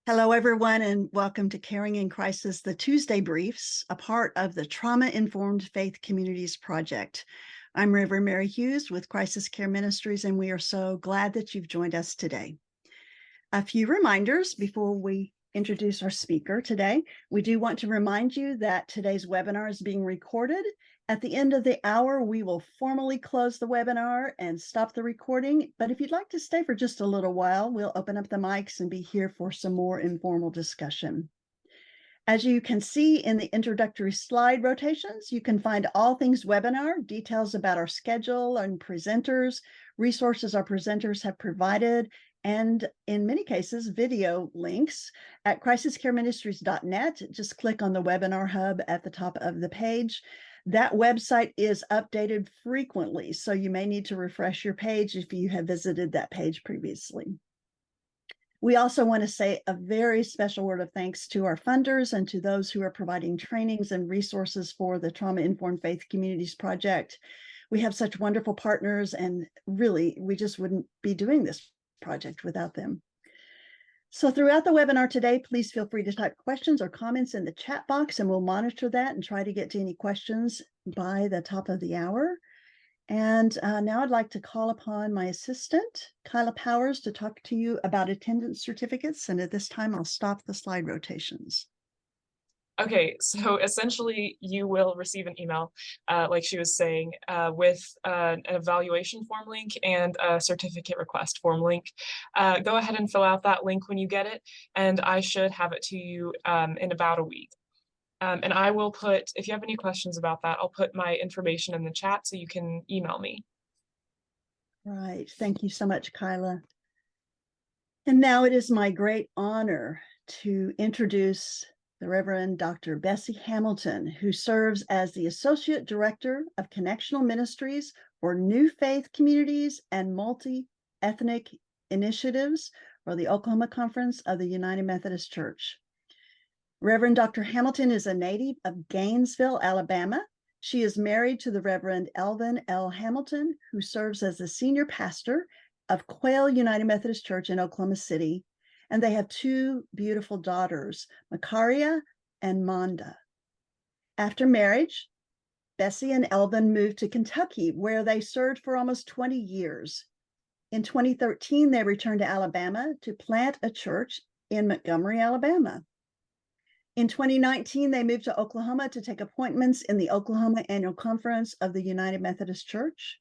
Hello, everyone, and welcome to Caring in Crisis, the Tuesday Briefs, a part of the Trauma-Informed Faith Communities Project. I'm Reverend Mary Hughes with Crisis Care Ministries, and we are so glad that you've joined us today. A few reminders before we introduce our speaker today. We do want to remind you that today's webinar is being recorded. At the end of the hour, we will formally close the webinar and stop the recording. But if you'd like to stay for just a little while, we'll open up the mics and be here for some more informal discussion. As you can see in the introductory slide rotations, you can find all things webinar, details about our schedule and presenters, resources our presenters have provided, and in many cases, video links at crisiscareministries.net. Just click on the webinar hub at the top of the page. That website is updated frequently, so you may need to refresh your page if you have visited that page previously. We also want to say a very special word of thanks to our funders and to those who are providing trainings and resources for the Trauma-Informed Faith Communities Project. We have such wonderful partners, and really, we just wouldn't be doing this project without them. So throughout the webinar today, please feel free to type questions or comments in the chat box, and we'll monitor that and try to get to any questions by the top of the hour. And now I'd like to call upon my assistant, Kyla Powers, to talk to you about attendance certificates. And at this time, I'll stop the slide rotations. Okay, so essentially you will receive an email, like she was saying, with an evaluation form link and a certificate request form link. Go ahead and fill out that link when you get it, and I should have it to you in about a week. And I will put, if you have any questions about that, I'll put my information in the chat so you can email me. Right. Thank you so much, Kyla. And now it is my great honor to introduce the Reverend Dr. Bessie Hamilton, who serves as the Associate Director of Connectional Ministries for New Faith Communities and Multi-Ethnic Initiatives for the Oklahoma Conference of the United Methodist Church. Reverend Dr. Hamilton is a native of Gainesville, Alabama. She is married to the Reverend Elvin L. Hamilton, who serves as the senior pastor of Quail United Methodist Church in Oklahoma City, and they have two beautiful daughters, Makaria and Manda. After marriage, Bessie and Elvin moved to Kentucky, where they served for almost 20 years. In 2013, they returned to Alabama to plant a church in Montgomery, Alabama. In 2019, they moved to Oklahoma to take appointments in the Oklahoma Annual Conference of the United Methodist Church.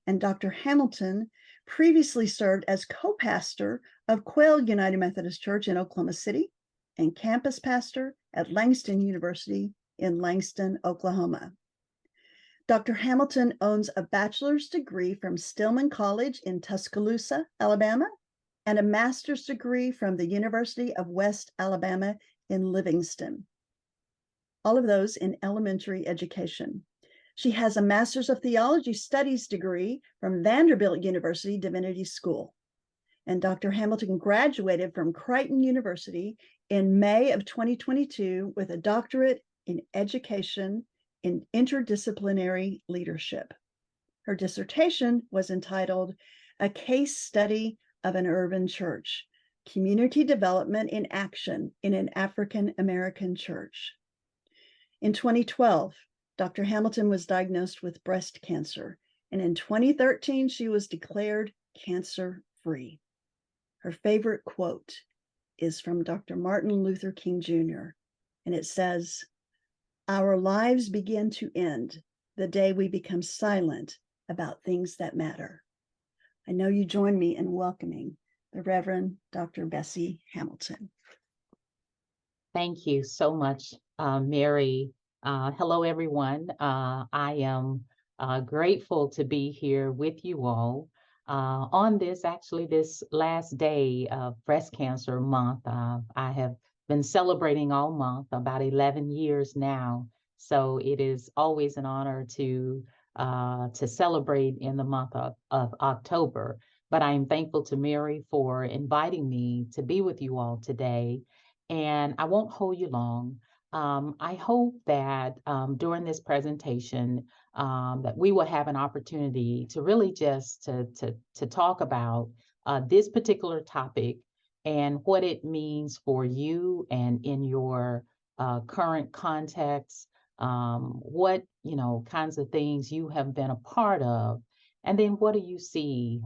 And Dr. Hamilton previously served as co-pastor of Quail United Methodist Church in Oklahoma City and campus pastor at Langston University in Langston, Oklahoma. Dr. Hamilton owns a bachelor's degree from Stillman College in Tuscaloosa, Alabama, and a master's degree from the University of West Alabama in Livingston. All of those in elementary education. She has a Master's of Theology Studies degree from Vanderbilt University Divinity School. And Dr. Hamilton graduated from Creighton University in May of 2022 with a doctorate in education in interdisciplinary leadership. Her dissertation was entitled A Case Study of an Urban Church, Community Development in Action in an African American Church. In 2012, Dr. Hamilton was diagnosed with breast cancer, and in 2013, she was declared cancer-free. Her favorite quote is from Dr. Martin Luther King Jr., and it says, "Our lives begin to end the day we become silent about things that matter." I know you join me in welcoming the Reverend Dr. Bessie Hamilton. Thank you so much, Mary. Hello, everyone. I am grateful to be here with you all on this last day of Breast Cancer Month. I have been celebrating all month, about 11 years now. So it is always an honor to celebrate in the month of October. But I am thankful to Mary for inviting me to be with you all today. And I won't hold you long. I hope that during this presentation that we will have an opportunity to really just to talk about this particular topic and what it means for you and in your current context, what, kinds of things you have been a part of, and then what do you see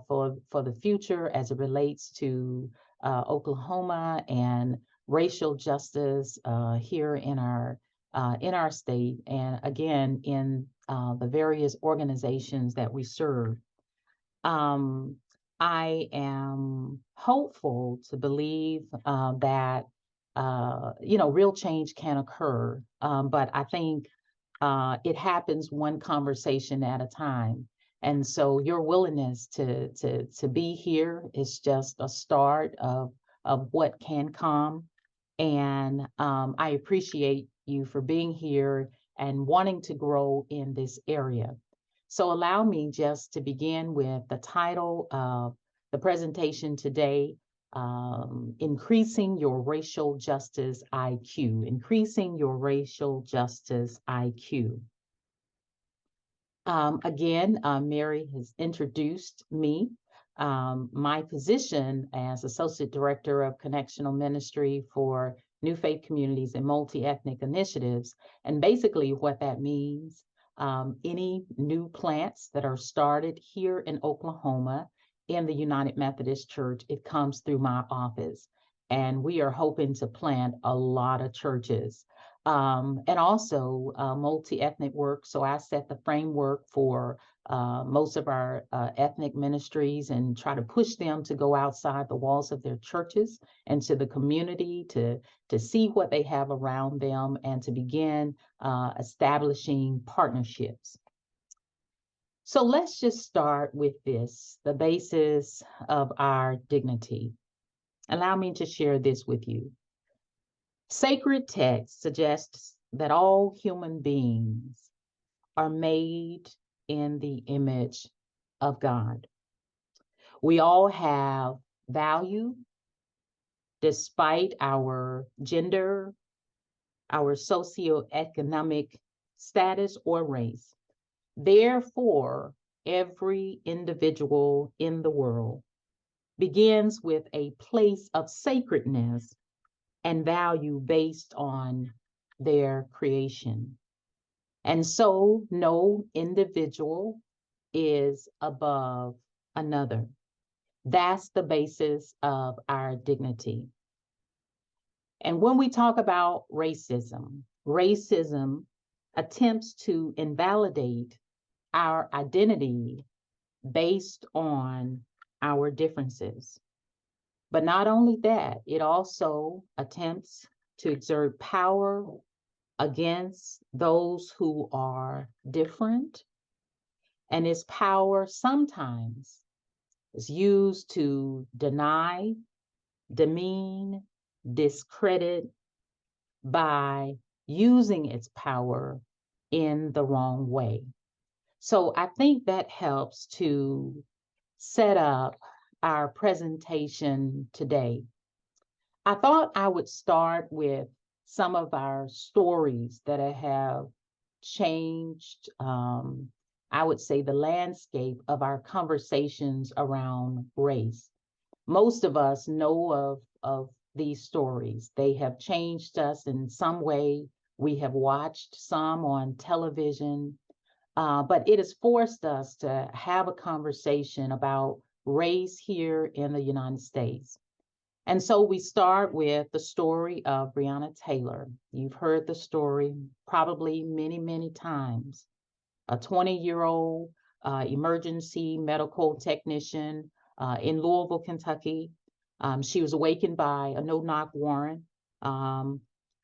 for the future as it relates to Oklahoma and racial justice here in our state, and again in the various organizations that we serve. Um, I am hopeful to believe that real change can occur, but I think it happens one conversation at a time. And so your willingness to be here is just a start of what can come. And I appreciate you for being here and wanting to grow in this area. So allow me just to begin with the title of the presentation today, Increasing Your Racial Justice IQ, Increasing Your Racial Justice IQ. Again, Mary has introduced me. My position as Associate Director of Connectional Ministry for New Faith Communities and Multi-Ethnic Initiatives. And basically what that means, any new plants that are started here in Oklahoma in the United Methodist Church, it comes through my office. And we are hoping to plant a lot of churches. And also multi-ethnic work. So I set the framework for most of our ethnic ministries and try to push them to go outside the walls of their churches and to the community to see what they have around them and to begin establishing partnerships. So let's just start with this, the basis of our dignity. Allow me to share this with you. Sacred text suggests that all human beings are made in the image of God. We all have value despite our gender, our socioeconomic status, or race. Therefore, every individual in the world begins with a place of sacredness and value based on their creation. And so no individual is above another. That's the basis of our dignity. And when we talk about racism, racism attempts to invalidate our identity based on our differences. But not only that, it also attempts to exert power against those who are different. And its power sometimes is used to deny, demean, discredit by using its power in the wrong way. So I think that helps to set up our presentation today. I thought I would start with some of our stories that have changed, I would say, the landscape of our conversations around race. Most of us know of these stories. They have changed us in some way. We have watched some on television, but it has forced us to have a conversation about race here in the United States. And so we start with the story of Breonna Taylor. You've heard the story probably many, many times. A 20-year-old emergency medical technician in Louisville, Kentucky. She was awakened by a no-knock warrant,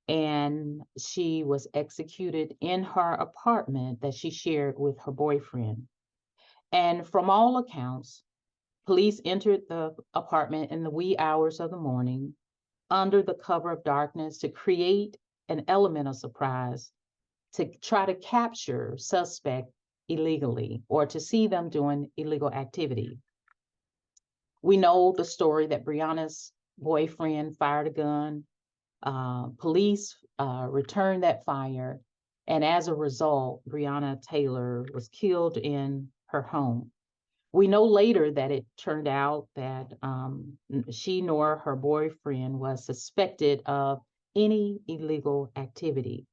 and she was executed in her apartment that she shared with her boyfriend. And from all accounts, police entered the apartment in the wee hours of the morning under the cover of darkness to create an element of surprise, to try to capture suspect illegally or to see them doing illegal activity. We know the story that Breonna's boyfriend fired a gun. Police returned that fire, and as a result, Breonna Taylor was killed in her home. We know later that it turned out that she nor her boyfriend was suspected of any illegal activity.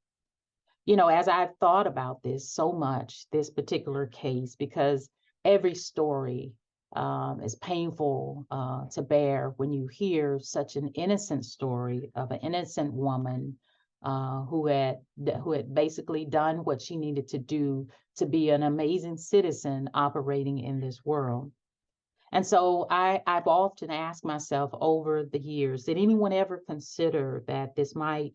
You know, as I've thought about this so much, this particular case, because every story is painful to bear when you hear such an innocent story of an innocent woman who had basically done what she needed to do to be an amazing citizen operating in this world. And so I've often asked myself over the years, did anyone ever consider that this might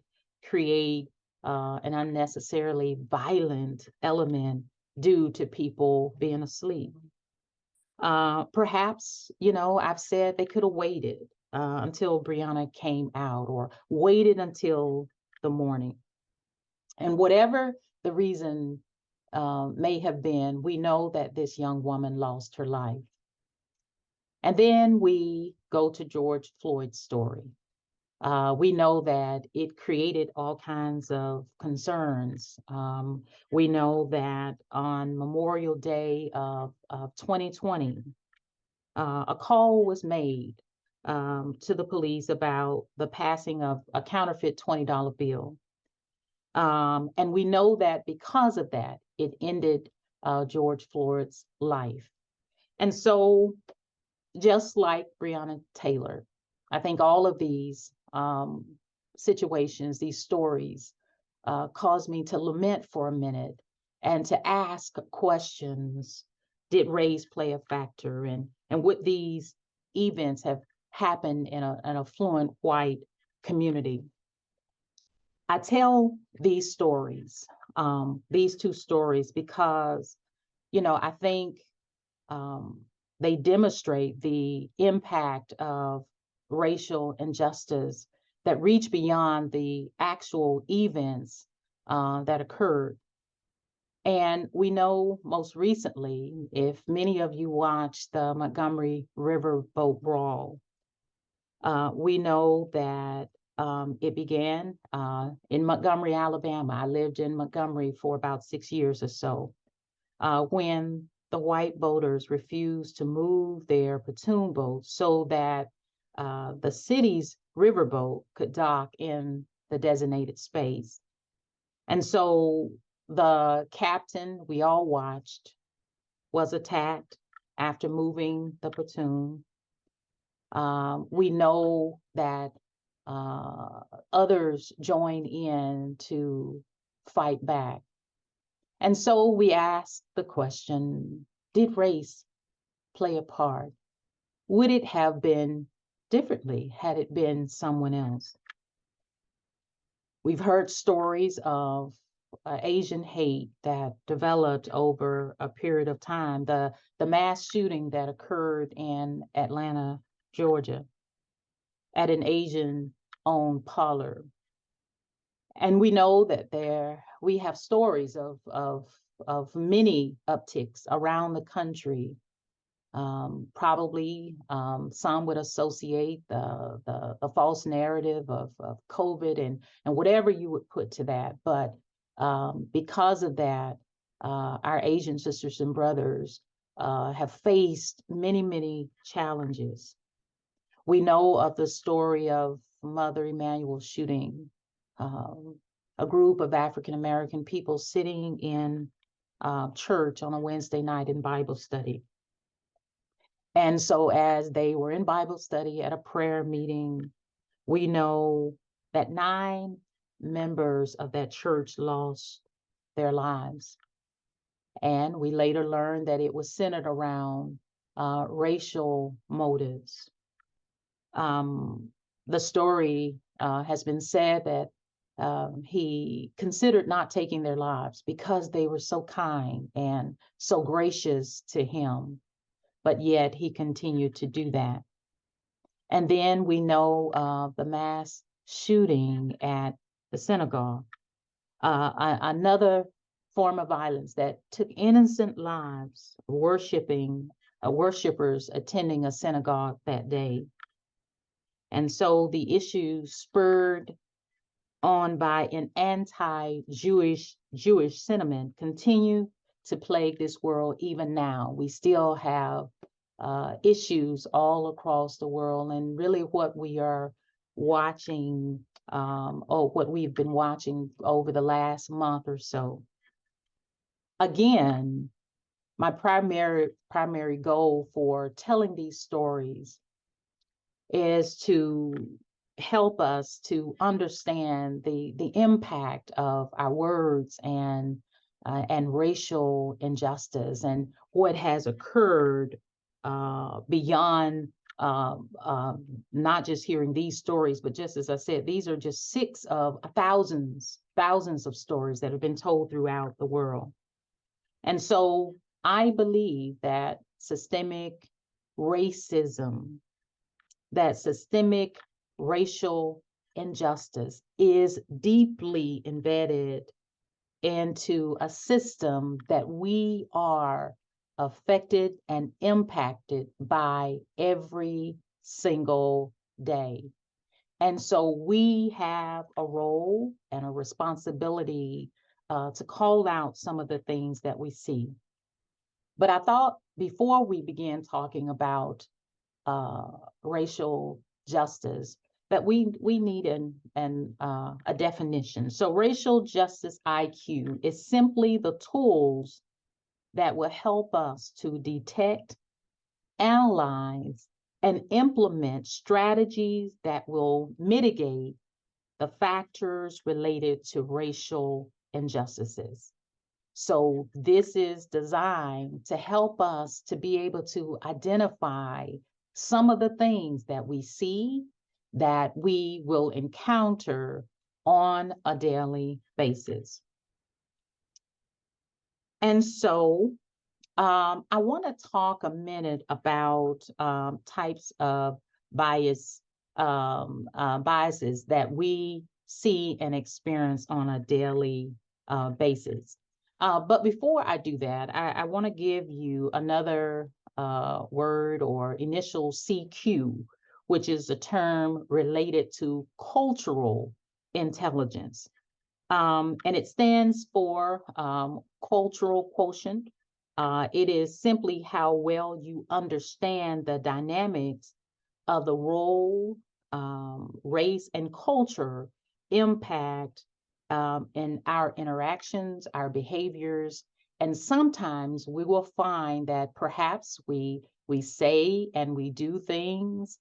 create an unnecessarily violent element due to people being asleep? Perhaps, you know, I've said they could have waited until Breonna came out, or waited until the morning. And whatever the reason may have been, we know that this young woman lost her life. And then we go to George Floyd's story. We know that it created all kinds of concerns. We know that on Memorial Day of 2020, a call was made to the police about the passing of a counterfeit $20 bill. And we know that because of that, it ended George Floyd's life. And so, just like Breonna Taylor, I think all of these situations, these stories, caused me to lament for a minute and to ask questions. Did race play a factor? And would these events have happened in an affluent white community? I tell these stories, these two stories, because, you know, I think they demonstrate the impact of racial injustice that reach beyond the actual events that occurred. And we know most recently, if many of you watched the Montgomery River boat brawl, we know that it began in Montgomery, Alabama. I lived in Montgomery for about 6 years or so, when the white boaters refused to move their pontoon boats so that the city's riverboat could dock in the designated space. And so the captain, we all watched, was attacked after moving the pontoon. We know that others joined in to fight back. And so we ask the question, did race play a part? Would it have been differently had it been someone else? We've heard stories of Asian hate that developed over a period of time. The mass shooting that occurred in Atlanta, Georgia, at an Asian-owned parlor. And we know that we have stories of many upticks around the country. Probably some would associate the false narrative of COVID and whatever you would put to that. But because of that, our Asian sisters and brothers have faced many, many challenges. We know of the story of Mother Emanuel shooting, a group of African-American people sitting in church on a Wednesday night in Bible study. And so as they were in Bible study at a prayer meeting, we know that 9 members of that church lost their lives. And we later learned that it was centered around racial motives. The story has been said that he considered not taking their lives because they were so kind and so gracious to him, but yet he continued to do that. And then we know the mass shooting at the synagogue, another form of violence that took innocent lives, worshipers attending a synagogue that day. And so the issue, spurred on by an anti-Jewish sentiment, continue to plague this world even now. We still have issues all across the world, and really what we are watching, or what we've been watching over the last month or so. Again, my primary goal for telling these stories is to help us to understand the impact of our words and racial injustice and what has occurred beyond not just hearing these stories, but just as I said, these are just 6 of thousands of stories that have been told throughout the world. And so I believe that systemic racism, that systemic racial injustice is deeply embedded into a system that we are affected and impacted by every single day. And so we have a role and a responsibility to call out some of the things that we see. But I thought before we begin talking about racial justice, that we need a definition. So racial justice IQ is simply the tools that will help us to detect, analyze, and implement strategies that will mitigate the factors related to racial injustices. So this is designed to help us to be able to identify some of the things that we see, that we will encounter on a daily basis. And so I want to talk a minute about types of biases that we see and experience on a daily basis. But before I do that, I want to give you another word or initial CQ, which is a term related to cultural intelligence. And it stands for cultural quotient. It is simply how well you understand the dynamics of the role, race, and culture impact in our interactions, our behaviors. And sometimes we will find that perhaps we say and we do things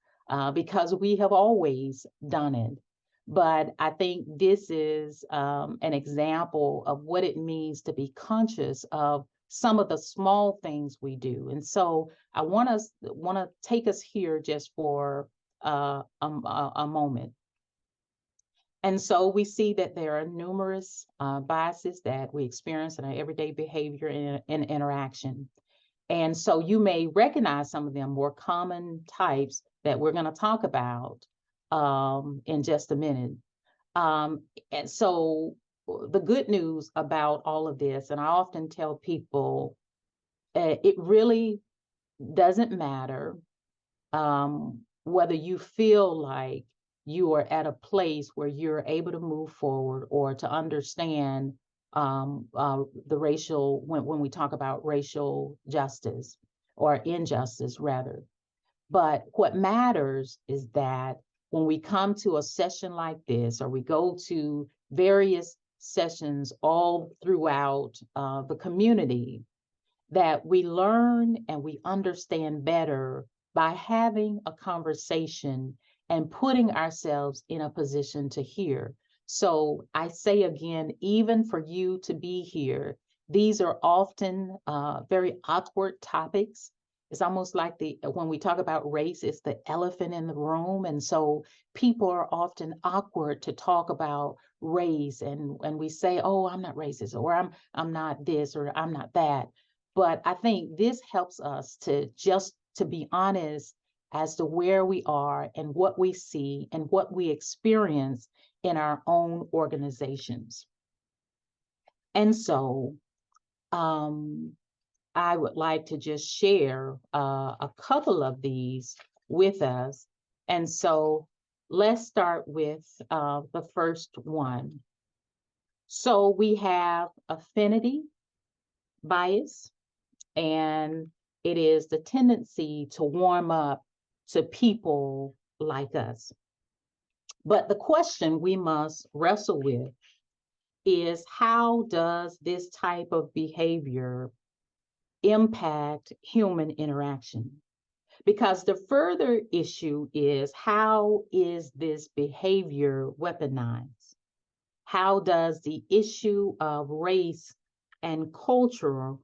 because we have always done it. But I think this is an example of what it means to be conscious of some of the small things we do. And so I want to take us here just for a moment. And so we see that there are numerous biases that we experience in our everyday behavior and interaction. And so you may recognize some of them more common types that we're going to talk about in just a minute. And so the good news about all of this, and I often tell people, it really doesn't matter whether you feel like you are at a place where you're able to move forward or to understand the racial, when we talk about racial justice or injustice rather. But what matters is that when we come to a session like this, or we go to various sessions all throughout the community, that we learn and we understand better by having a conversation and putting ourselves in a position to hear. So I say again, even for you to be here, these are often very awkward topics. It's almost like when we talk about race, it's the elephant in the room. And so people are often awkward to talk about race. And we say, oh, I'm not racist, or I'm not this, or I'm not that. But I think this helps us to be honest as to where we are and what we see and what we experience in our own organizations. And so I would like to just share a couple of these with us. And so let's start with the first one. So we have affinity bias, and it is the tendency to warm up to people like us. But the question we must wrestle with is, how does this type of behavior impact human interaction? Because the further issue is, how is this behavior weaponized? How does the issue of race and culture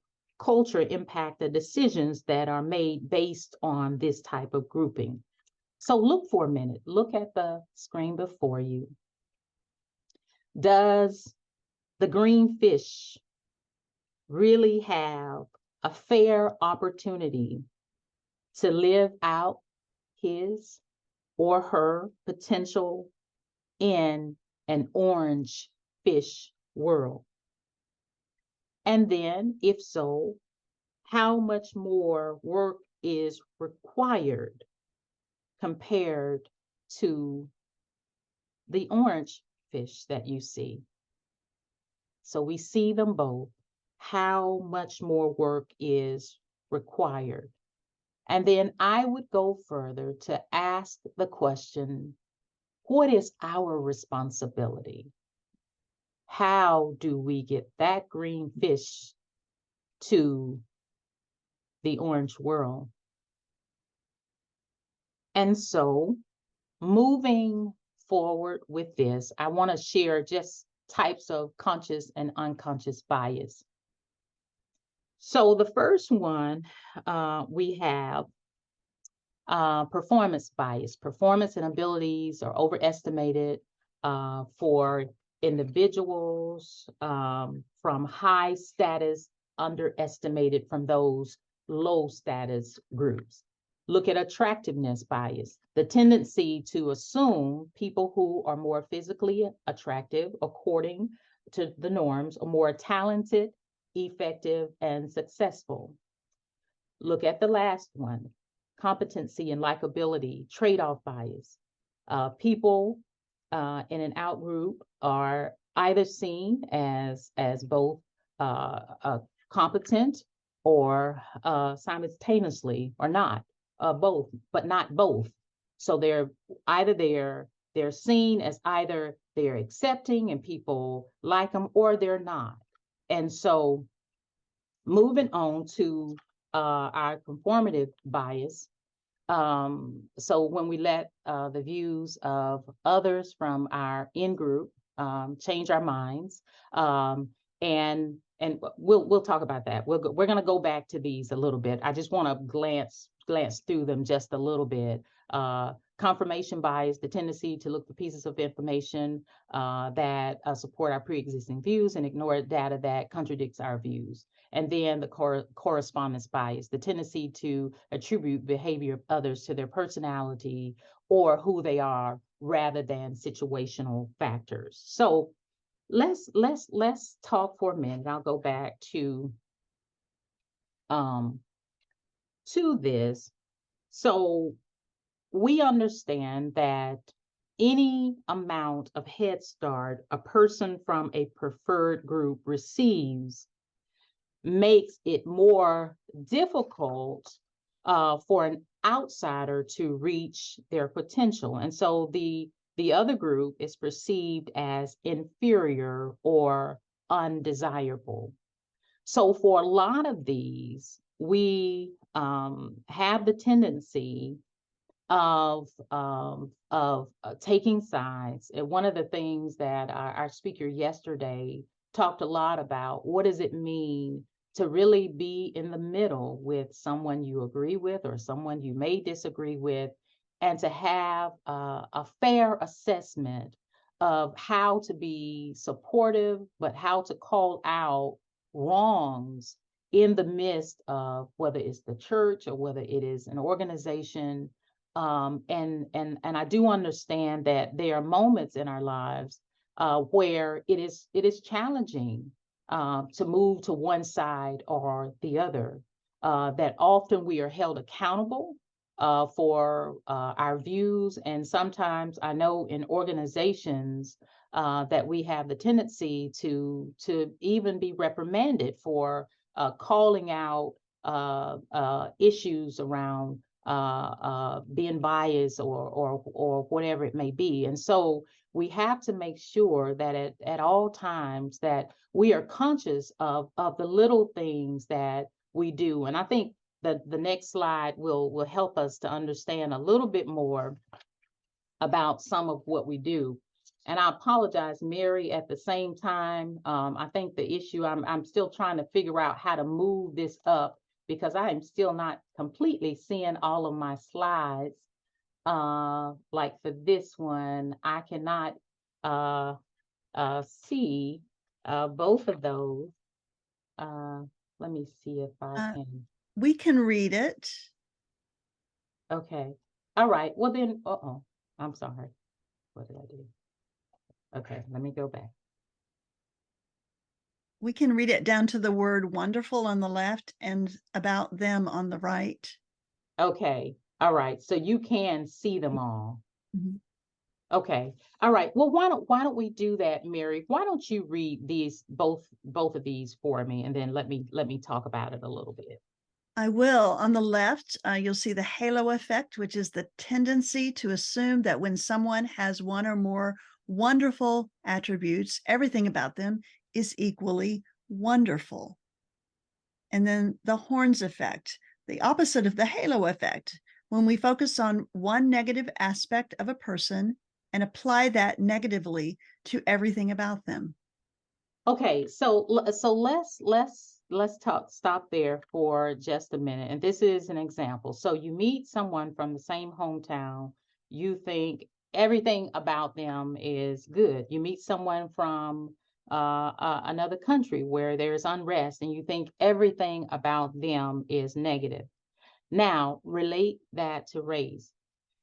impact the decisions that are made based on this type of grouping? So look for a minute, look at the screen before you. Does the green fish really have a fair opportunity to live out his or her potential in an orange fish world? And then, if so, how much more work is required compared to the orange fish that you see? So we see them both. How much more work is required? And then I would go further to ask the question, what is our responsibility? How do we get that green fish to the orange world? And so, moving forward with this, I want to share just types of conscious and unconscious bias. So the first one, we have performance bias. Performance and abilities are overestimated for individuals from high status, underestimated from those low status groups. Look at attractiveness bias, the tendency to assume people who are more physically attractive, according to the norms, are more talented, effective, and successful. Look at the last one, competency and likability, trade-off bias. People in an outgroup are either seen as both competent or simultaneously or not, both, but not both. So they're seen as either they're accepting and people like them, or they're not. And so moving on to our conformative bias. So when we let the views of others from our in-group change our minds, and we'll talk about that. We're going to go back to these a little bit. I just want to glance through them just a little bit. Confirmation bias, the tendency to look for pieces of information that support our pre-existing views and ignore data that contradicts our views. And then the correspondence bias, the tendency to attribute behavior of others to their personality or who they are rather than situational factors. So let's talk for a minute. I'll go back to this. So we understand that any amount of head start a person from a preferred group receives makes it more difficult for an outsider to reach their potential. And so the other group is perceived as inferior or undesirable. So for a lot of these, we have the tendency of taking sides. And one of the things that our speaker yesterday talked a lot about, what does it mean to really be in the middle with someone you agree with or someone you may disagree with, and to have a fair assessment of how to be supportive, but how to call out wrongs in the midst of whether it's the church or whether it is an organization. And I do understand that there are moments in our lives where it is challenging to move to one side or the other. That often we are held accountable for our views, and sometimes I know in organizations that we have the tendency to even be reprimanded for calling out issues around being biased or whatever it may be. And so we have to make sure that at all times that we are conscious of the little things that we do. And I think that the next slide will help us to understand a little bit more about some of what we do. And I apologize, Mary, at the same time. I think the issue, I'm still trying to figure out how to move this up because I am still not completely seeing all of my slides. Like for this one, I cannot see both of those. Let me see if I can. We can read it. Okay. All right. Well then, I'm sorry. What did I do? Okay, let me go back. We can read it down to the word wonderful on the left and about them on the right. Okay. All right. So you can see them all. Mhm. Okay. All right. Well, why don't we do that, Mary? Why don't you read these both of these for me, and then let me talk about it a little bit. I will. On the left, you'll see the halo effect, which is the tendency to assume that when someone has one or more wonderful attributes, everything about them is equally wonderful. And then the horns effect, the opposite of the halo effect, when we focus on one negative aspect of a person and apply that negatively to everything about them. Okay, so let's stop there for just a minute. And this is an example. So you meet someone from the same hometown, you think everything about them is good. You meet someone from another country where there's unrest, and you think everything about them is negative. Now, relate that to race.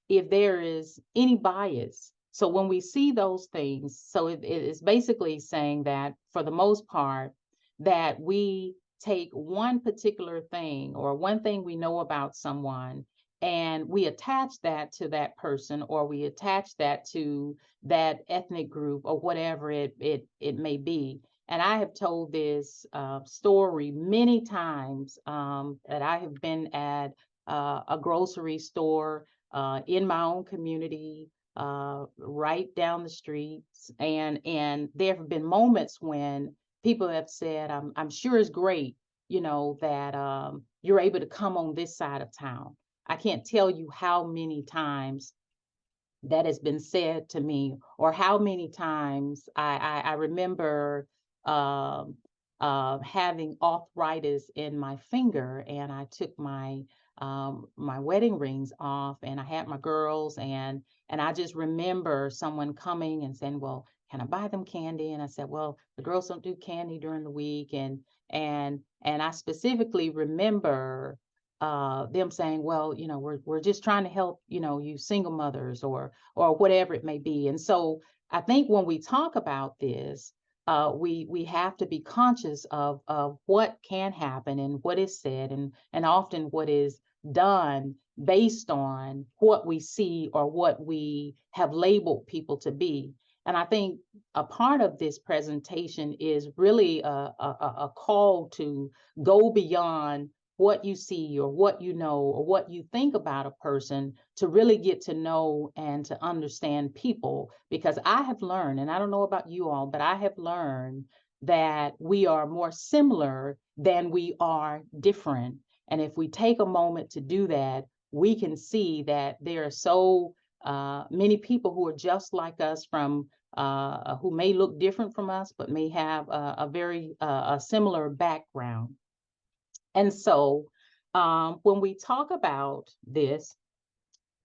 If there is any bias. So when we see those things, so it is basically saying that for the most part, that we take one particular thing or one thing we know about someone and we attach that to that person, or we attach that to that ethnic group or whatever it may be. And I have told this story many times that I have been at a grocery store in my own community, right down the street. And there have been moments when people have said, I'm sure it's great, that you're able to come on this side of town. I can't tell you how many times that has been said to me, or how many times I remember having arthritis in my finger, and I took my wedding rings off, and I had my girls, and I just remember someone coming and saying, well, can I buy them candy? And I said, well, the girls don't do candy during the week. And I specifically remember them saying, well, we're just trying to help, you single mothers or whatever it may be. And so I think when we talk about this, we have to be conscious of what can happen and what is said, and often what is done based on what we see or what we have labeled people to be. And I think a part of this presentation is really a call to go beyond what you see or what you know or what you think about a person, to really get to know and to understand people. Because I have learned, and I don't know about you all, but I have learned that we are more similar than we are different. And if we take a moment to do that, we can see that there are so many people who are just like us, from who may look different from us, but may have a very similar background. And so when we talk about this,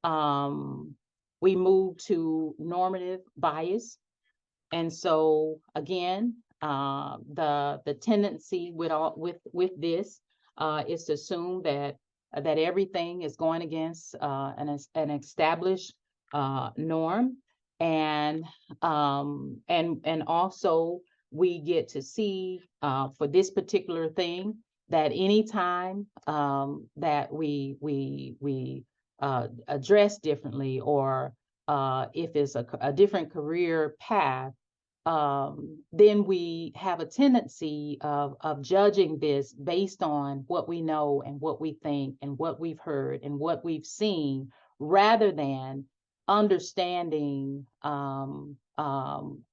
we move to normative bias. And so again, the tendency with this is to assume that everything is going against an established norm, and also we get to see for this particular thing that anytime that we address differently, or if it's a different career path, then we have a tendency of judging this based on what we know and what we think and what we've heard and what we've seen, rather than understanding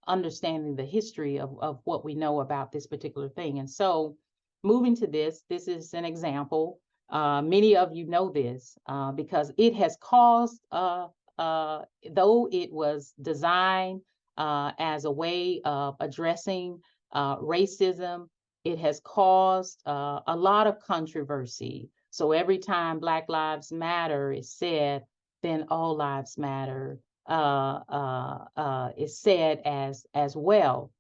understanding the history of what we know about this particular thing. And so moving to this is an example. Many of you know this because it has caused, though it was designed as a way of addressing racism, it has caused a lot of controversy. So every time Black Lives Matter is said, then all lives matter is said as well.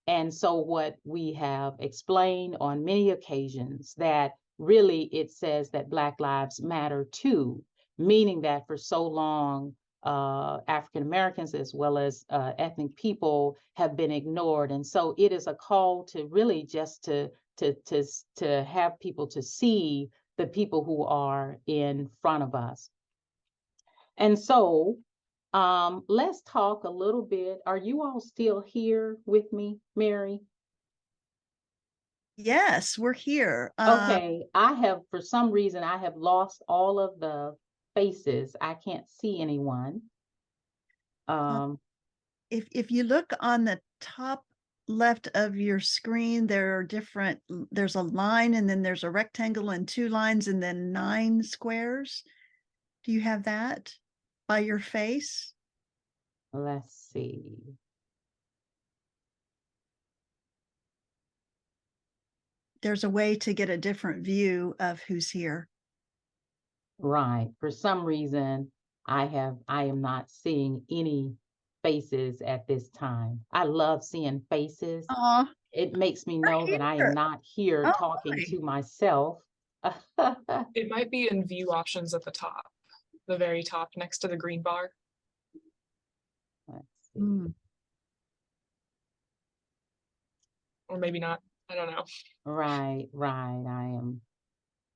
And so what we have explained on many occasions, that really it says that Black lives matter too, meaning that for so long, African Americans as well as ethnic people have been ignored. And so it is a call to really just to have people to see the people who are in front of us. And so let's talk a little bit. Are you all still here with me, Mary? Yes, we're here. Okay, I have, for some reason, I have lost all of the faces. I can't see anyone. If you look on the top left of your screen, there are there's a line, and then there's a rectangle and 2 lines, and then 9 squares. Do you have that by your face? Let's see. There's a way to get a different view of who's here. Right. For some reason, I am not seeing any faces at this time. I love seeing faces. Aw, It makes me we're know that I am here. not here Oh, talking boy. to myself. It might be in view options at the top, the very top next to the green bar. Let's see. Mm. Or maybe not. I don't know. Right, I am.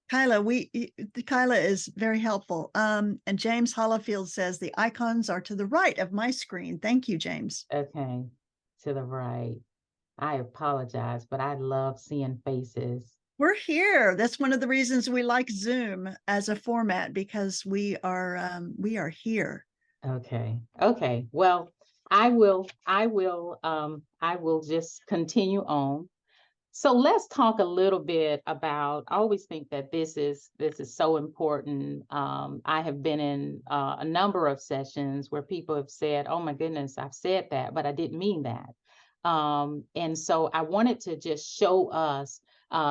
Kyla is very helpful. And James Hollifield says the icons are to the right of my screen. Thank you, James. Okay, to the right. I apologize, but I love seeing faces. We're here. That's one of the reasons we like Zoom as a format, because we are here. Okay. Well, I will just continue on. So let's talk a little bit about, I always think that this is so important. I have been in a number of sessions where people have said, oh my goodness, I've said that, but I didn't mean that. And so I wanted to just show us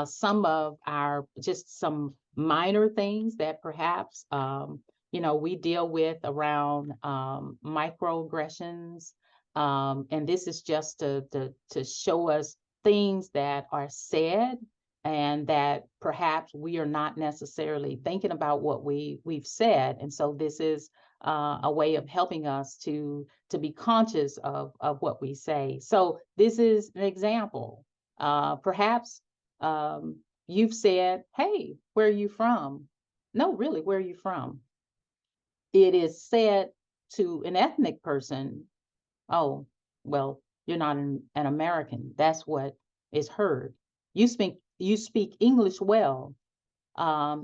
some minor things that perhaps, we deal with around microaggressions. And this is just to show us things that are said and that perhaps we are not necessarily thinking about what we've said. And so this is a way of helping us to be conscious of what we say. So this is an example. Perhaps you've said, hey, where are you from? No, really, where are you from? It is said to an ethnic person, oh, well, you're not an American. That's what is heard. You speak English well.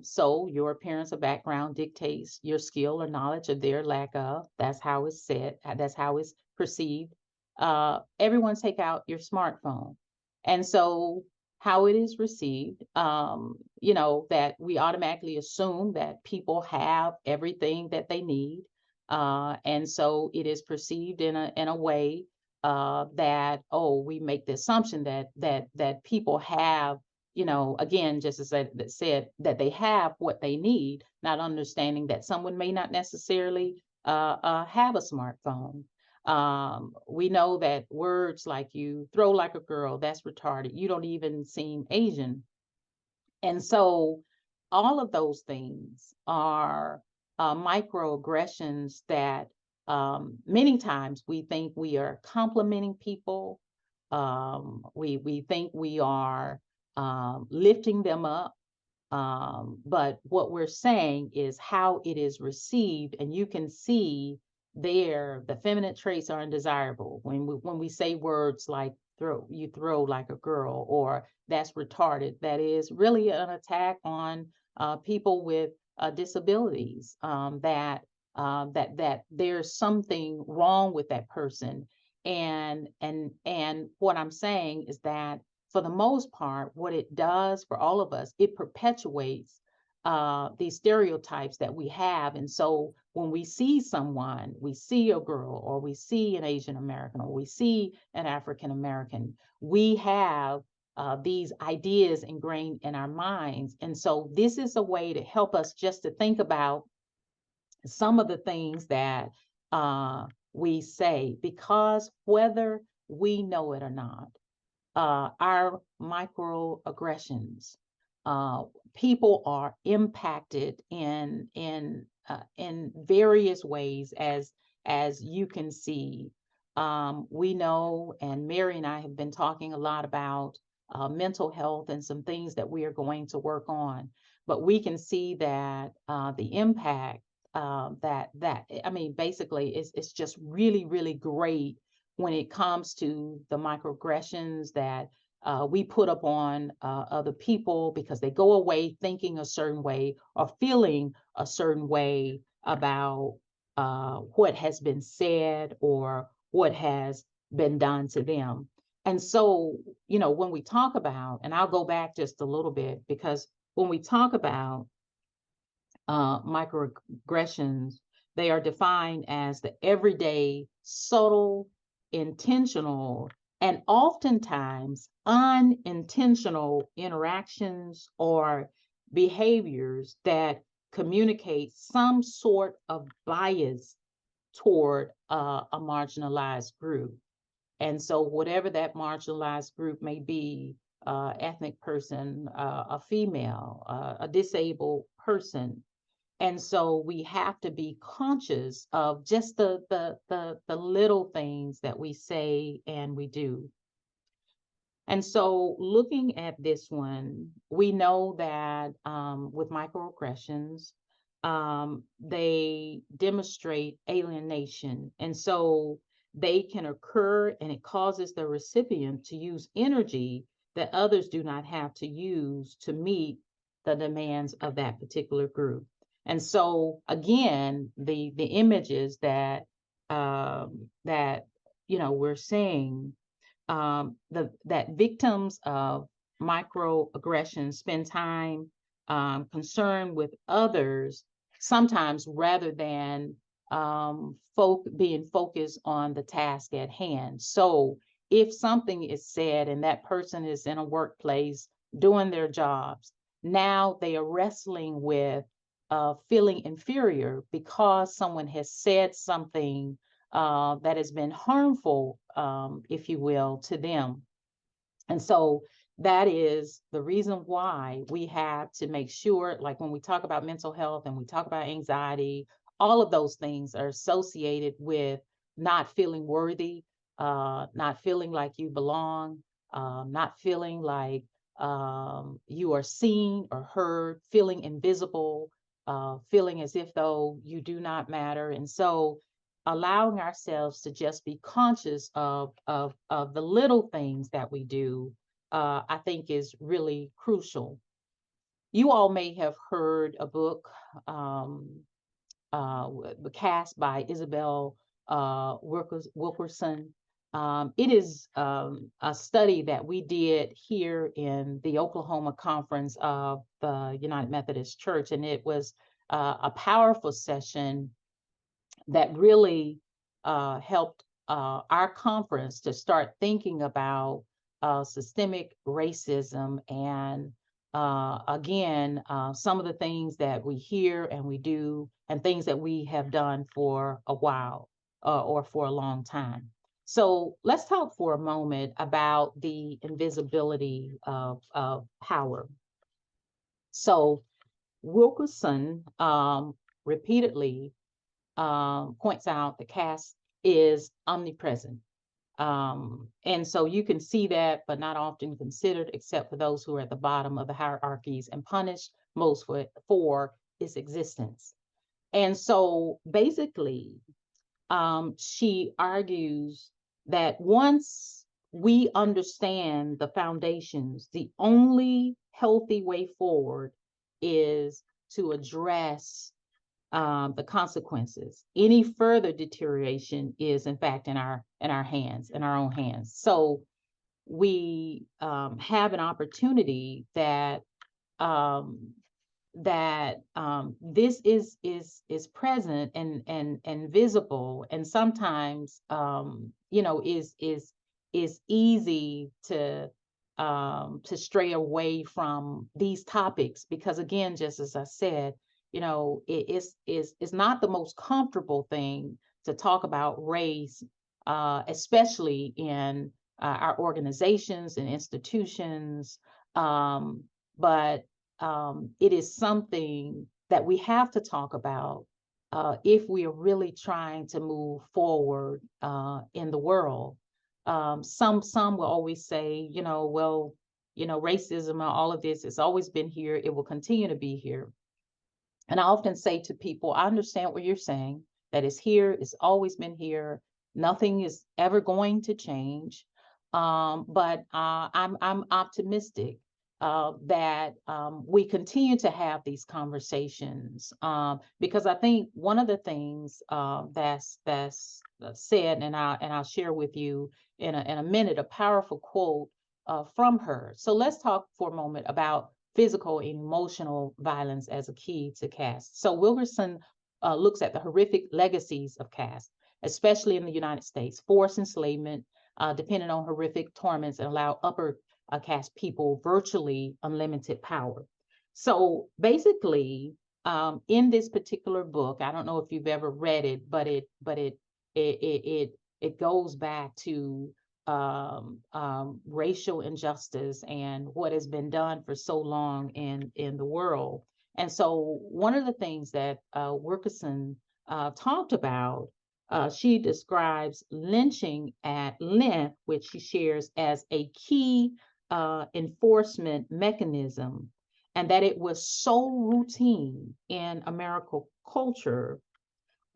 So your appearance or background dictates your skill or knowledge or their lack of. That's how it's said. That's how it's perceived. Everyone take out your smartphone. And so how it is received, that we automatically assume that people have everything that they need. And so it is perceived in a way that, oh, we make the assumption that people have, again, just as I said, that they have what they need, not understanding that someone may not necessarily have a smartphone. We know that words like you throw like a girl, that's retarded. You don't even seem Asian. And so all of those things are microaggressions that many times we think we are complimenting people. We think we are lifting them up. But what we're saying is how it is received, and you can see the feminine traits are undesirable. When we say words like you throw like a girl, or that's retarded, that is really an attack on people with disabilities, that there's something wrong with that person. And what I'm saying is that for the most part, what it does for all of us, it perpetuates these stereotypes that we have. And so when we see someone, we see a girl, or we see an Asian American, or we see an African American, we have these ideas ingrained in our minds. And so this is a way to help us just to think about some of the things that we say, because whether we know it or not, our microaggressions, people are impacted in various ways, as you can see. We know, and Mary and I have been talking a lot about mental health and some things that we are going to work on, but we can see that the impact I mean, basically, it's just really, really great when it comes to the microaggressions that we put up on other people, because they go away thinking a certain way or feeling a certain way about what has been said or what has been done to them. And so, when we talk about, and I'll go back just a little bit, because when we talk about microaggressions, they are defined as the everyday, subtle, intentional, and oftentimes unintentional interactions or behaviors that communicate some sort of bias toward a marginalized group. And so whatever that marginalized group may be, ethnic person, a female, a disabled person. And so we have to be conscious of just the little things that we say and we do. And so looking at this one, we know that with microaggressions, they demonstrate alienation. And so they can occur, and it causes the recipient to use energy that others do not have to use to meet the demands of that particular group. And so again, the images that we're seeing, that victims of microaggressions spend time concerned with others, sometimes rather than being focused on the task at hand. So if something is said and that person is in a workplace doing their jobs, now they are wrestling with feeling inferior because someone has said something that has been harmful, if you will, to them. And so that is the reason why we have to make sure, like when we talk about mental health and we talk about anxiety, all of those things are associated with not feeling worthy, not feeling like you belong, not feeling like you are seen or heard, feeling invisible, feeling as if though you do not matter. And so allowing ourselves to just be conscious of the little things that we do, I think is really crucial. You all may have heard a book, cast by Isabel Wilkerson. It is a study that we did here in the Oklahoma conference of the United Methodist Church, and it was a powerful session that really helped our conference to start thinking about systemic racism and again, some of the things that we hear and we do and things that we have done for a while or for a long time. So let's talk for a moment about the invisibility of power. So Wilkerson repeatedly points out the caste is omnipresent. And so you can see that, but not often considered, except for those who are at the bottom of the hierarchies and punished most for its existence. And so basically, she argues that once we understand the foundations, the only healthy way forward is to address the consequences. Any further deterioration is, in fact, in our hands, in our own hands. So we have an opportunity that this is present and visible, and sometimes is easy to stray away from these topics, because again, just as I said, it's not the most comfortable thing to talk about race, especially in our organizations and institutions, but it is something that we have to talk about if we are really trying to move forward in the world. Some will always say, racism and all of this has always been here. It will continue to be here. And I often say to people, I understand what you're saying, that it's here, it's always been here. Nothing is ever going to change. But I'm optimistic that we continue to have these conversations, because I think one of the things that's said, and I'll share with you in a minute, a powerful quote from her. So let's talk for a moment about physical and emotional violence as a key to caste. So Wilkerson looks at the horrific legacies of caste, especially in the United States. Forced enslavement, dependent on horrific torments, and allow upper caste people virtually unlimited power. So basically, in this particular book, I don't know if you've ever read it, but it goes back to racial injustice and what has been done for so long in the world. And so one of the things that Wilkerson talked about, she describes lynching at length, which she shares as a key enforcement mechanism, and that it was so routine in American culture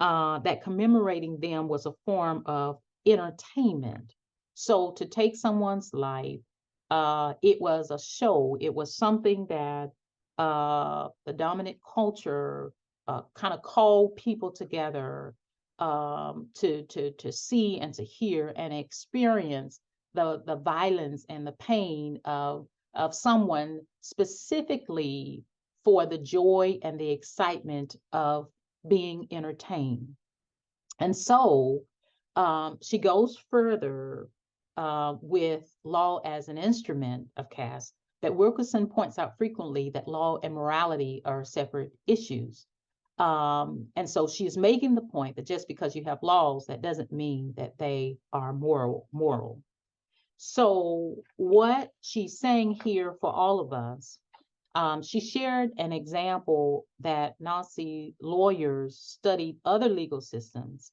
that commemorating them was a form of entertainment. So to take someone's life, it was a show. It was something that the dominant culture kind of called people together to see and to hear and experience the violence and the pain of someone, specifically for the joy and the excitement of being entertained. And so she goes further with law as an instrument of caste, that Wilkerson points out frequently that law and morality are separate issues. And so she's making the point that just because you have laws, that doesn't mean that they are moral. So what she's saying here for all of us, she shared an example that Nazi lawyers studied other legal systems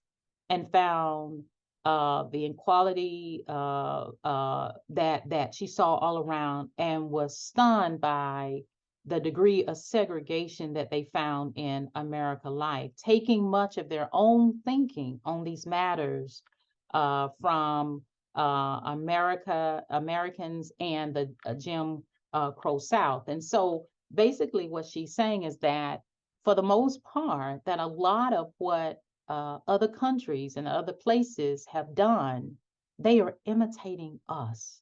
and found the inequality that she saw all around, and was stunned by the degree of segregation that they found in American life, taking much of their own thinking on these matters from Americans and the Jim Crow South. And so basically what she's saying is that for the most part, that a lot of what other countries and other places have done, they are imitating us.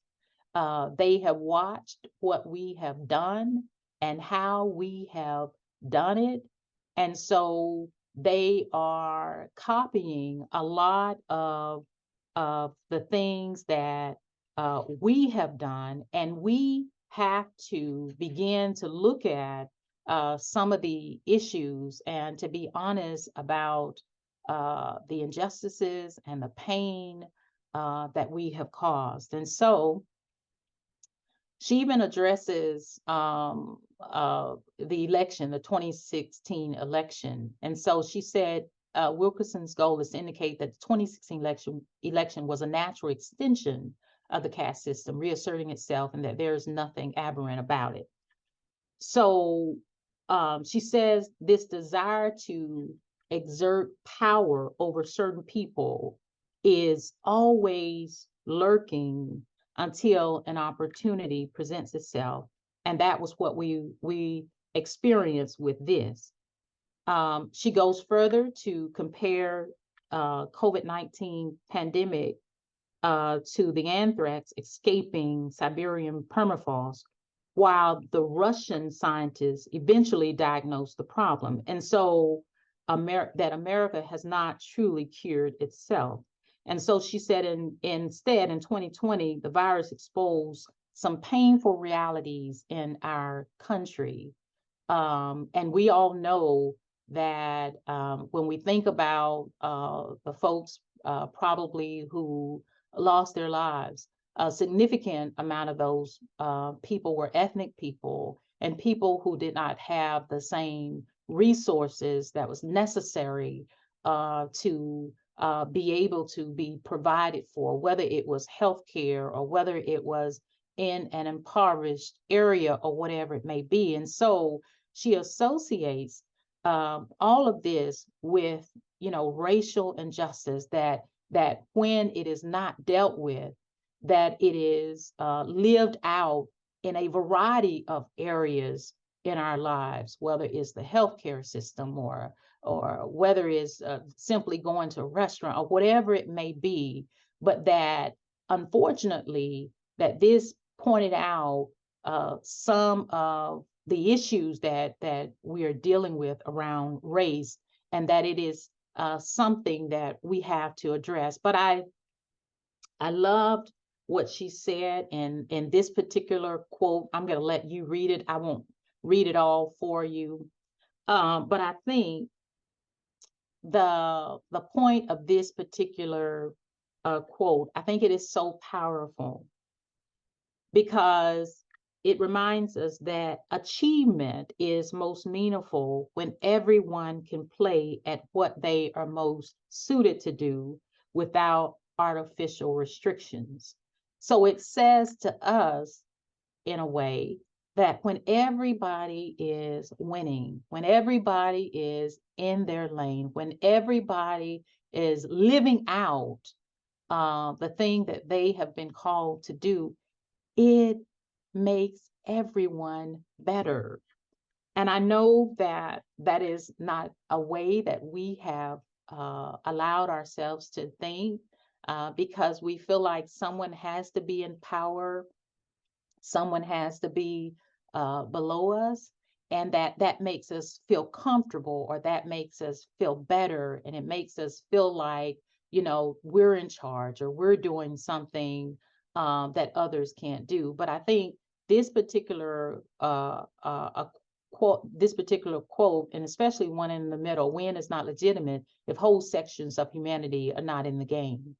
They have watched what we have done and how we have done it. And so they are copying a lot of the things that we have done. And we have to begin to look at some of the issues and to be honest about the injustices and the pain that we have caused. And so she even addresses the election, the 2016 election. And so she said, Wilkerson's goal is to indicate that the 2016 election was a natural extension of the caste system, reasserting itself, and that there is nothing aberrant about it. So she says this desire to exert power over certain people is always lurking until an opportunity presents itself. And that was what we experienced with this. She goes further to compare COVID-19 pandemic to the anthrax escaping Siberian permafrost, while the Russian scientists eventually diagnosed the problem. And so that America has not truly cured itself. And so she said, instead, in 2020, the virus exposed some painful realities in our country. And we all know that when we think about the folks probably who lost their lives, a significant amount of those people were ethnic people and people who did not have the same resources that was necessary to be able to be provided for, whether it was healthcare or whether it was in an impoverished area or whatever it may be. And so she associates all of this with, racial injustice, that when it is not dealt with, that it is lived out in a variety of areas in our lives, whether it's the healthcare system or whether it's simply going to a restaurant or whatever it may be, but that unfortunately that this pointed out some of the issues that we are dealing with around race, and that it is something that we have to address. But I loved what she said in this particular quote. I'm going to let you read it. I won't read it all for you. But I think the point of this particular quote, I think it is so powerful because it reminds us that achievement is most meaningful when everyone can play at what they are most suited to do without artificial restrictions. So it says to us, in a way, that when everybody is winning, when everybody is in their lane, when everybody is living out the thing that they have been called to do, it makes everyone better. And I know that that is not a way that we have allowed ourselves to think because we feel like someone has to be in power, someone has to be below us, and that makes us feel comfortable, or that makes us feel better, and it makes us feel like, we're in charge or we're doing something that others can't do. But I think this particular quote, and especially one in the middle, win is not legitimate if whole sections of humanity are not in the game.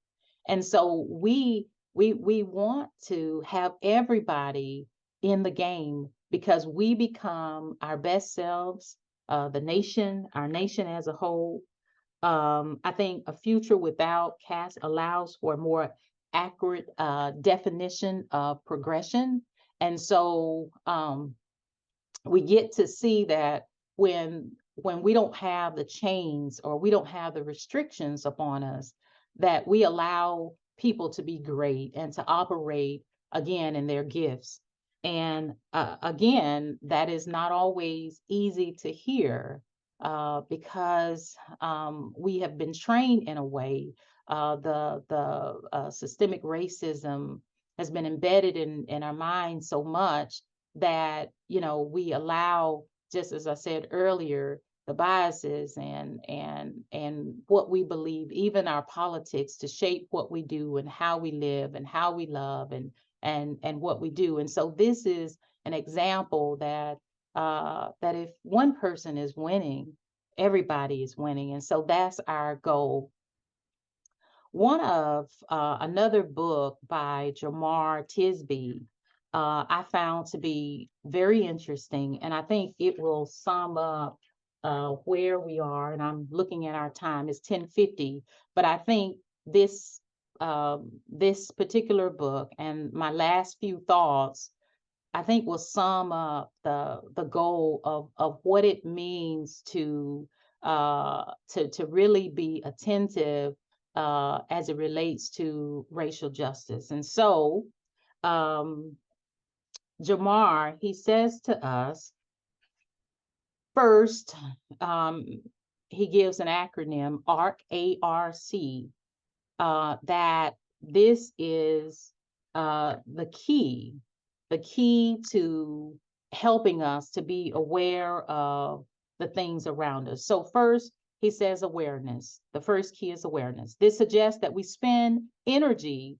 And so we want to have everybody in the game because we become our best selves, our nation as a whole. I think a future without caste allows for a more accurate definition of progression. And so we get to see that when we don't have the chains or we don't have the restrictions upon us, that we allow people to be great and to operate again in their gifts. And again, that is not always easy to hear because we have been trained in a way. The systemic racism has been embedded in our minds so much that we allow, just as I said earlier, the biases and what we believe, even our politics, to shape what we do and how we live and how we love and what we do. And so this is an example that that if one person is winning, everybody is winning. And so that's our goal. One of another book by Jemar Tisby I found to be very interesting, and I think it will sum up where we are. And I'm looking at our time, it's 10:50, but I think this this particular book and my last few thoughts, I think, will sum up the goal of what it means to to really be attentive as it relates to racial justice. And so Jamar, he says to us, first, he gives an acronym, ARC, A-R-C, that this is the key to helping us to be aware of the things around us. So first, he says awareness. The first key is awareness. This suggests that we spend energy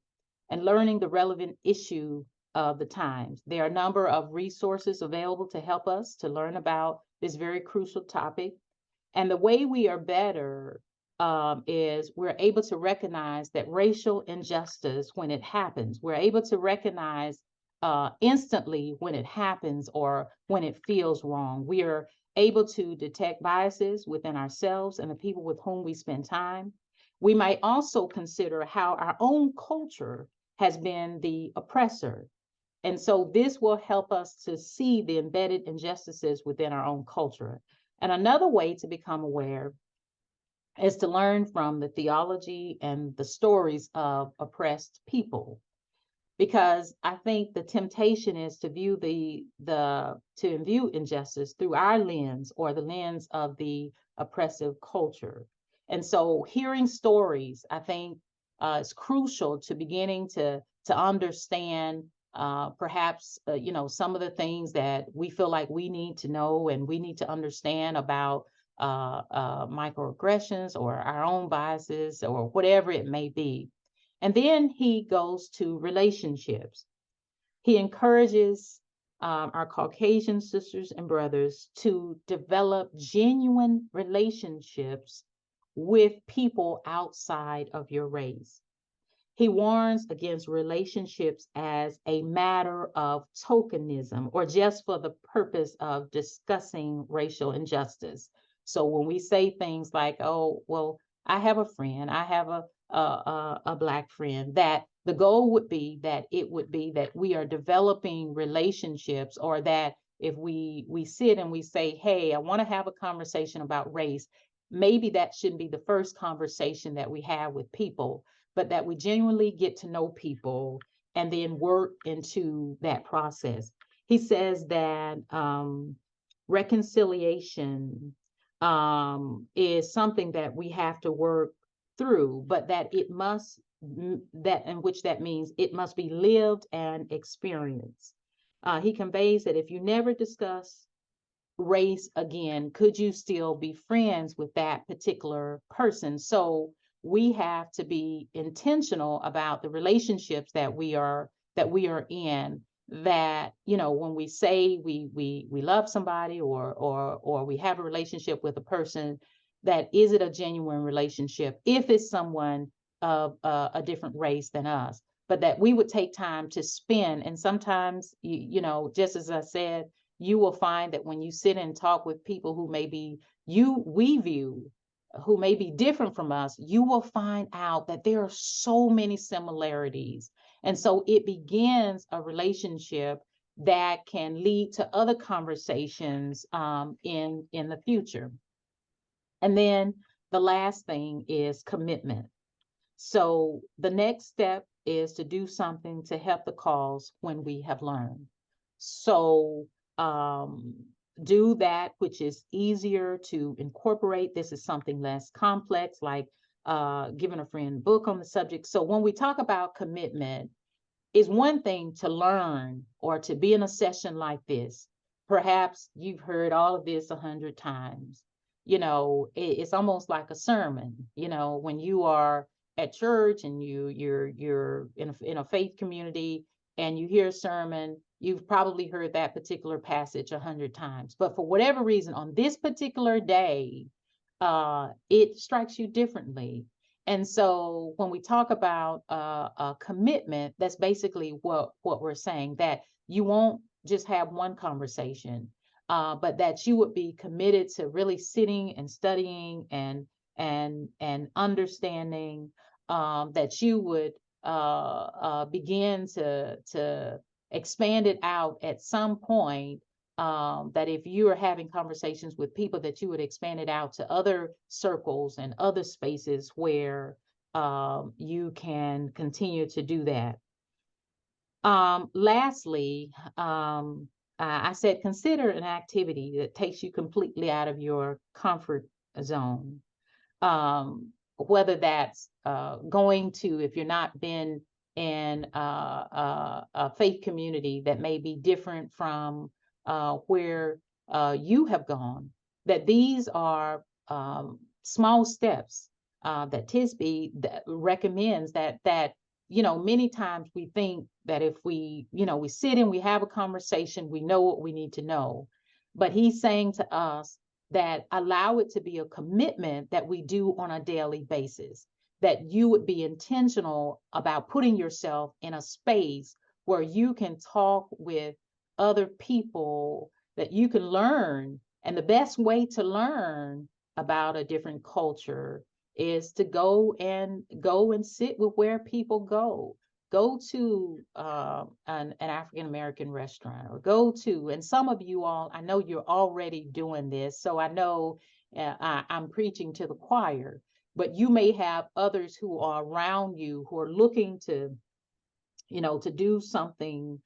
and learning the relevant issue of the times. There are a number of resources available to help us to learn about this very crucial topic. And the way we are better is we're able to recognize that racial injustice, when it happens, we're able to recognize instantly when it happens or when it feels wrong. We are able to detect biases within ourselves and the people with whom we spend time. We might also consider how our own culture has been the oppressor. And so this will help us to see the embedded injustices within our own culture. And another way to become aware is to learn from the theology and the stories of oppressed people. Because I think the temptation is to view view injustice through our lens or the lens of the oppressive culture. And so hearing stories, I think, is crucial to beginning to understand perhaps some of the things that we feel like we need to know and we need to understand about microaggressions or our own biases or whatever it may be. And then he goes to relationships. He encourages our Caucasian sisters and brothers to develop genuine relationships with people outside of your race. He warns against relationships as a matter of tokenism or just for the purpose of discussing racial injustice. So when we say things like, oh, well, I have a friend, I have a Black friend, that the goal would be that we are developing relationships, or that if we sit and we say, hey, I want to have a conversation about race, maybe that shouldn't be the first conversation that we have with people, but that we genuinely get to know people and then work into that process. He says that reconciliation is something that we have to work through, but that means it must be lived and experienced. He conveys that if you never discuss race again, could you still be friends with that particular person? So we have to be intentional about the relationships that we are in, that, when we say we love somebody or we have a relationship with a person, that is it a genuine relationship if it's someone of a different race than us, but that we would take time to spend. And sometimes, just as I said, you will find that when you sit and talk with people who may be who may be different from us, you will find out that there are so many similarities. And so it begins a relationship that can lead to other conversations in the future. And then the last thing is commitment. So the next step is to do something to help the cause when we have learned. So do that which is easier to incorporate. This is something less complex, like giving a friend a book on the subject. So when we talk about commitment, it's one thing to learn or to be in a session like this. Perhaps you've heard all of this 100 times. It's almost like a sermon. When you are at church and you're in a faith community and you hear a sermon, you've probably heard that particular passage 100 times. But for whatever reason, on this particular day, it strikes you differently. And so when we talk about a commitment, that's basically what we're saying, that you won't just have one conversation, but that you would be committed to really sitting and studying and understanding, that you would begin to expand it out at some point that if you are having conversations with people, that you would expand it out to other circles and other spaces where you can continue to do that. Lastly, I said, consider an activity that takes you completely out of your comfort zone. Whether that's going to, if you're not been in a faith community that may be different from where you have gone, that these are small steps that TISB recommends that many times we think that if we sit and we have a conversation, we know what we need to know. But he's saying to us that allow it to be a commitment that we do on a daily basis, that you would be intentional about putting yourself in a space where you can talk with other people, that you can learn. And the best way to learn about a different culture is to go and sit with where people go. Go to an African-American restaurant, or go to, and some of you all, I know you're already doing this, so I know I'm preaching to the choir, but you may have others who are around you who are looking to, to do something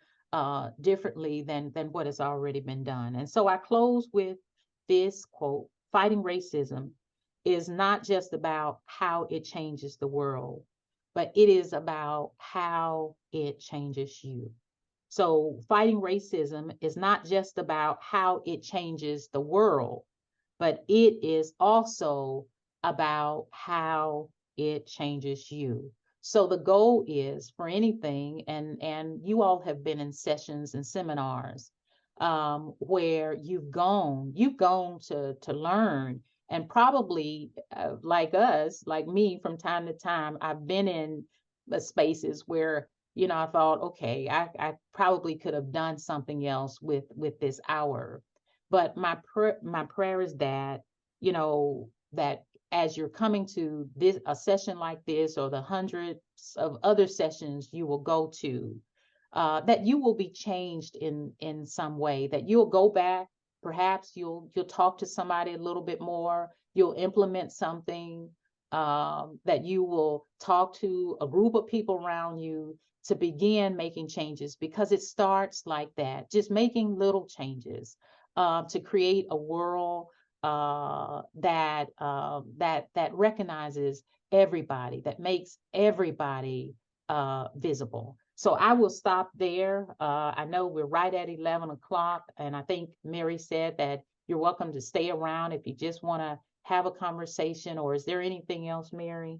differently than what has already been done. And so I close with this quote: fighting racism is not just about how it changes the world, but it is about how it changes you. So fighting racism is not just about how it changes the world, but it is also about how it changes you. So the goal is for anything, and you all have been in sessions and seminars where you've gone to learn. And probably like us, like me, from time to time, I've been in spaces where, I thought, okay, I probably could have done something else with this hour. But my prayer is that, that as you're coming to a session like this, or the hundreds of other sessions you will go to, that you will be changed in some way, that you'll go back. Perhaps you'll talk to somebody a little bit more. You'll implement something, that you will talk to a group of people around you to begin making changes, because it starts like that, just making little changes to create a world that recognizes everybody, that makes everybody visible. So I will stop there. I know we're right at 11 o'clock, and I think Mary said that you're welcome to stay around if you just want to have a conversation. Or is there anything else, Mary?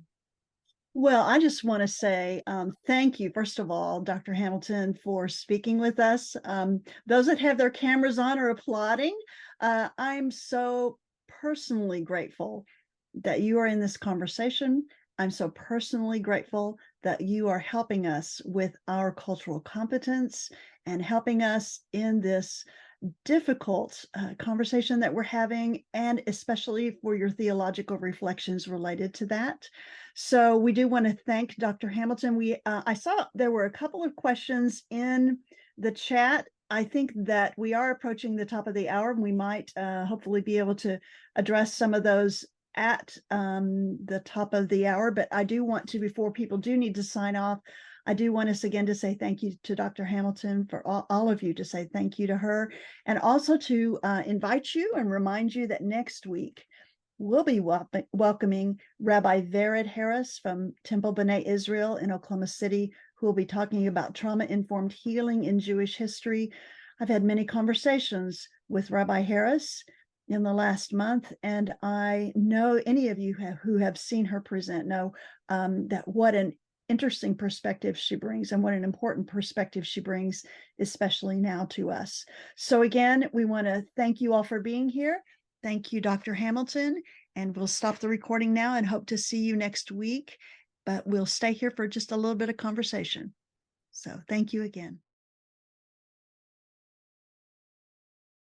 Well, I just want to say thank you, first of all, Dr. Hamilton, for speaking with us. Those that have their cameras on are applauding. I'm so personally grateful that you are in this conversation. I'm so personally grateful that you are helping us with our cultural competence and helping us in this difficult conversation that we're having, and especially for your theological reflections related to that. So we do want to thank Dr. Hamilton. I saw there were a couple of questions in the chat. I think that we are approaching the top of the hour, and we might hopefully be able to address some of those at the top of the hour. But I do want to, before people do need to sign off, I do want us again to say thank you to Dr. Hamilton, for all of you to say thank you to her, and also to invite you and remind you that next week we'll be welcoming Rabbi Vered Harris from Temple B'nai Israel in Oklahoma City, who will be talking about trauma-informed healing in Jewish history. I've had many conversations with Rabbi Harris in the last month, and I know any of you who have seen her present know that what an interesting perspective she brings, and what an important perspective she brings, especially now to us. So again, we want to thank you all for being here. Thank you, Dr. Hamilton, and we'll stop the recording now and hope to see you next week, but we'll stay here for just a little bit of conversation. So thank you again.